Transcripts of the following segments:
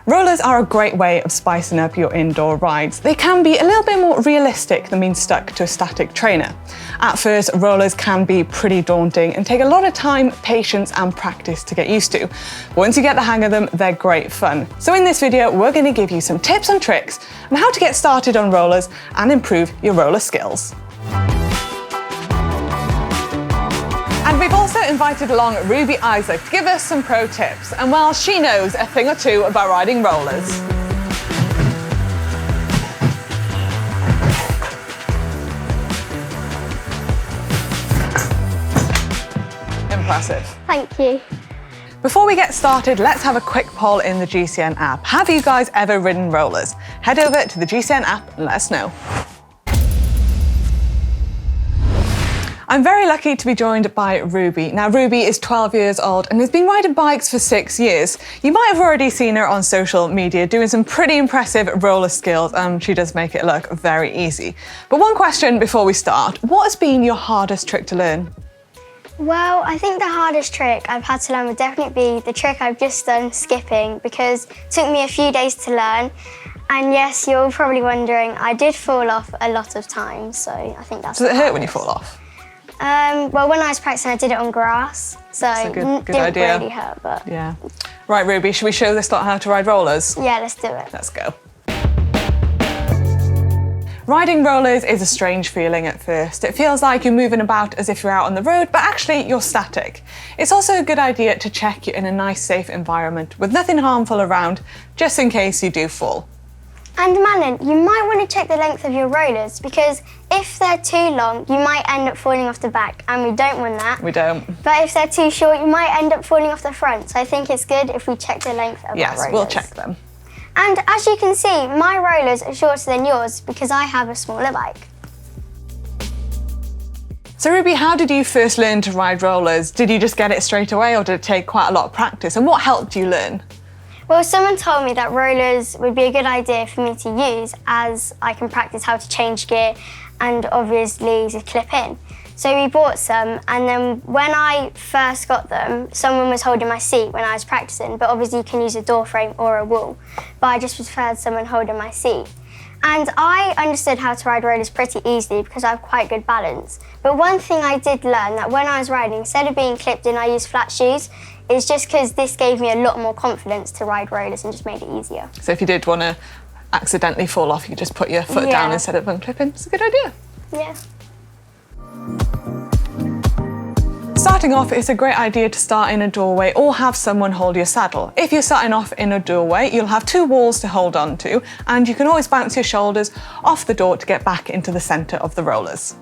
Rollers are a great way of spicing up your indoor rides. They can be a little bit more realistic than being stuck to a static trainer. At first, rollers can be pretty daunting and take a lot of time, patience and practice to get used to. But once you get the hang of them, they're great fun. So in this video, we're going to give you some tips and tricks on how to get started on rollers and improve your roller skills. And we've also invited along Ruby Isaac to give us some pro tips, and well, she knows a thing or two about riding rollers. Impressive. Thank you. Before we get started, let's have a quick poll in the GCN app. Have you guys ever ridden rollers? Head over to the GCN app and let us know. I'm very lucky to be joined by Ruby. Now, Ruby is 12 years old and has been riding bikes for 6 years. You might have already seen her on social media doing some pretty impressive roller skills, and she does make it look very easy. But one question before we start, what has been your hardest trick to learn? Well, I think the hardest trick I've had to learn would definitely be the trick I've just done, skipping, because it took me a few days to learn. And yes, you're probably wondering, I did fall off a lot of times, so I think that's Does it hurt when you fall off? Well, when I was practicing, I did it on grass, so it didn't really hurt, but... Yeah. Right, Ruby, should we show this lot how to ride rollers? Yeah, let's do it. Let's go. Riding rollers is a strange feeling at first. It feels like you're moving about as if you're out on the road, but actually you're static. It's also a good idea to check you're in a nice, safe environment with nothing harmful around, just in case you do fall. And Manon, you might want to check the length of your rollers, because if they're too long, you might end up falling off the back, and we don't want that. We don't. But if they're too short, you might end up falling off the front. So I think it's good if we check the length of our rollers. Yes, we'll check them. And as you can see, my rollers are shorter than yours because I have a smaller bike. So Ruby, how did you first learn to ride rollers? Did you just get it straight away, or did it take quite a lot of practice? And what helped you learn? Well, someone told me that rollers would be a good idea for me to use, as I can practice how to change gear and obviously to clip in. So we bought some, and then when I first got them, someone was holding my seat when I was practicing, but obviously you can use a door frame or a wall, but I just preferred someone holding my seat. And I understood how to ride rollers pretty easily because I have quite good balance. But one thing I did learn, that when I was riding, instead of being clipped in, I used flat shoes. It's just because this gave me a lot more confidence to ride rollers and just made it easier. So if you did want to accidentally fall off, you could just put your foot down instead of unclipping. It's a good idea. Yeah. Starting off, it's a great idea to start in a doorway or have someone hold your saddle. If you're starting off in a doorway, you'll have 2 walls to hold on to, and you can always bounce your shoulders off the door to get back into the centre of the rollers.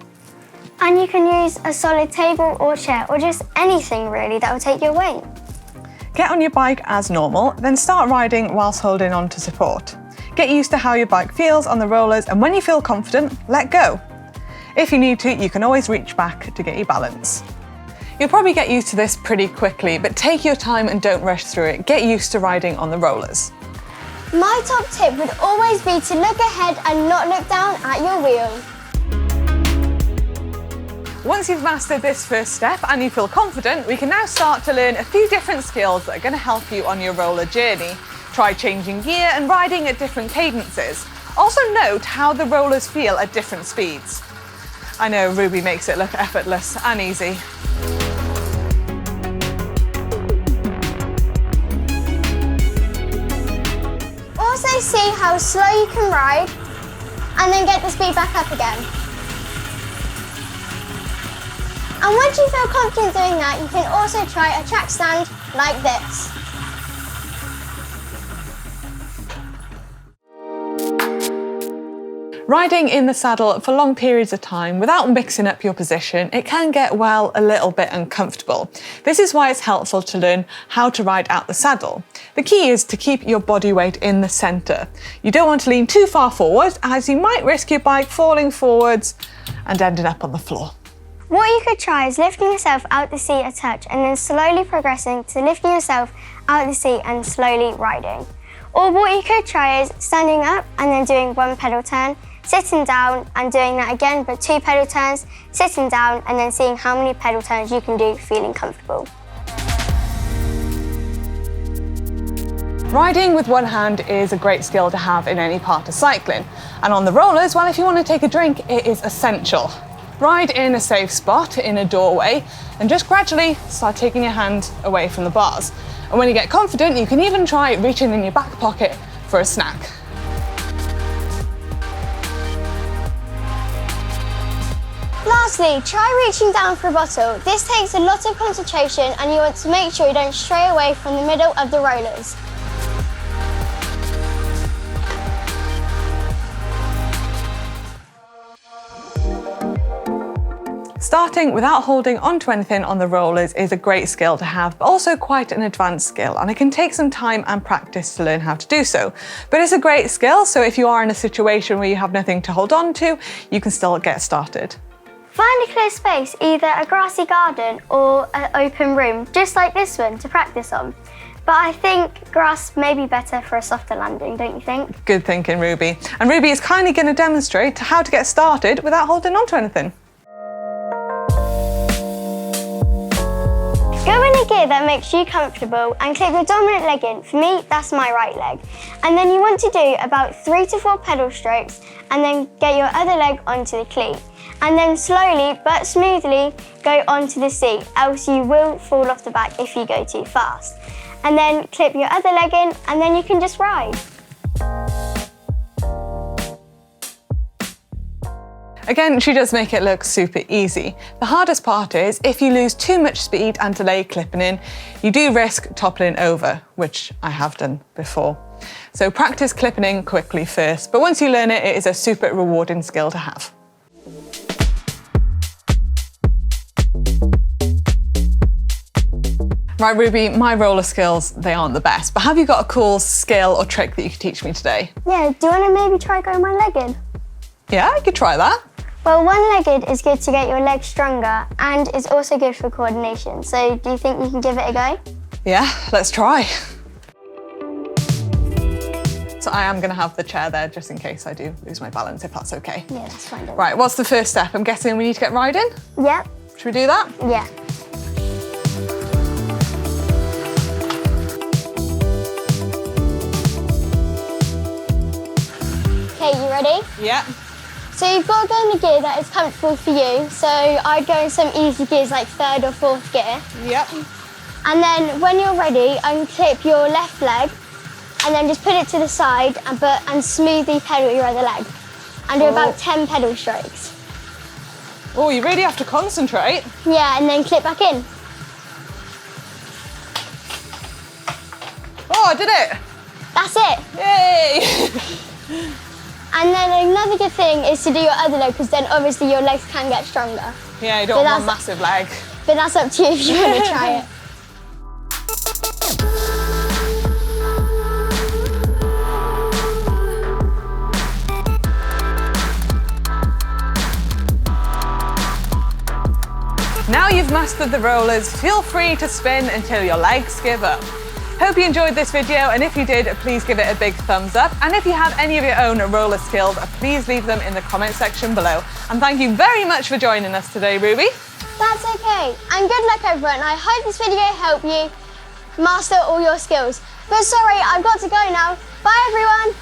And you can use a solid table or chair, or just anything really that will take your weight. Get on your bike as normal, then start riding whilst holding on to support. Get used to how your bike feels on the rollers, and when you feel confident, let go. If you need to, you can always reach back to get your balance. You'll probably get used to this pretty quickly, but take your time and don't rush through it. Get used to riding on the rollers. My top tip would always be to look ahead and not look down at your wheel. Once you've mastered this first step and you feel confident, we can now start to learn a few different skills that are going to help you on your roller journey. Try changing gear and riding at different cadences. Also note how the rollers feel at different speeds. I know Ruby makes it look effortless and easy. Also see how slow you can ride and then get the speed back up again. And once you feel confident doing that, you can also try a track stand like this. Riding in the saddle for long periods of time without mixing up your position, it can get, well, a little bit uncomfortable. This is why it's helpful to learn how to ride out the saddle. The key is to keep your body weight in the centre. You don't want to lean too far forward, as you might risk your bike falling forwards and ending up on the floor. What you could try is lifting yourself out the seat a touch and then slowly progressing to lifting yourself out the seat and slowly riding. Or what you could try is standing up and then doing 1 pedal turn, sitting down and doing that again, but 2 pedal turns, sitting down and then seeing how many pedal turns you can do feeling comfortable. Riding with one hand is a great skill to have in any part of cycling. And on the rollers, well, if you want to take a drink, it is essential. Ride in a safe spot, in a doorway, and just gradually start taking your hand away from the bars. And when you get confident, you can even try reaching in your back pocket for a snack. Lastly, try reaching down for a bottle. This takes a lot of concentration and you want to make sure you don't stray away from the middle of the rollers. Starting without holding onto anything on the rollers is a great skill to have, but also quite an advanced skill, and it can take some time and practice to learn how to do so. But it's a great skill, so if you are in a situation where you have nothing to hold on to, you can still get started. Find a clear space, either a grassy garden or an open room, just like this one, to practice on. But I think grass may be better for a softer landing, don't you think? Good thinking, Ruby. And Ruby is kindly going to demonstrate how to get started without holding onto anything. Go in a gear that makes you comfortable and clip your dominant leg in. For me, that's my right leg. And then you want to do about 3 to 4 pedal strokes and then get your other leg onto the cleat. And then slowly but smoothly go onto the seat, else you will fall off the back if you go too fast. And then clip your other leg in and then you can just ride. Again, she does make it look super easy. The hardest part is if you lose too much speed and delay clipping in, you do risk toppling over, which I have done before. So practice clipping in quickly first, but once you learn it, it is a super rewarding skill to have. Right, Ruby, my roller skills, they aren't the best, but have you got a cool skill or trick that you could teach me today? Yeah, do you want to maybe try going one-legged? Yeah, I could try that. Well, one-legged is good to get your legs stronger and it's also good for coordination. So do you think you can give it a go? Yeah, let's try. So I am going to have the chair there just in case I do lose my balance, if that's okay. Yeah, that's fine. Right, what's the first step? I'm guessing we need to get riding? Yep. Should we do that? Yeah. Okay, you ready? Yeah. So you've got to go in a gear that is comfortable for you. So I'd go in some easy gears like 3rd or 4th gear. Yep. And then when you're ready, unclip your left leg and then just put it to the side and smoothly pedal your other leg. And do about 10 pedal strokes. Oh, you really have to concentrate. Yeah, and then clip back in. Oh, I did it. That's it. Yay. And then another good thing is to do your other leg because then obviously your legs can get stronger. Yeah, you don't want one massive leg. But that's up to you if you want to try it. Now you've mastered the rollers, feel free to spin until your legs give up. Hope you enjoyed this video, and if you did, please give it a big thumbs up. And if you have any of your own roller skills, please leave them in the comment section below. And thank you very much for joining us today, Ruby. That's okay. And good luck, everyone. I hope this video helped you master all your skills. But sorry, I've got to go now. Bye, everyone.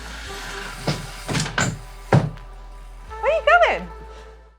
Where are you going?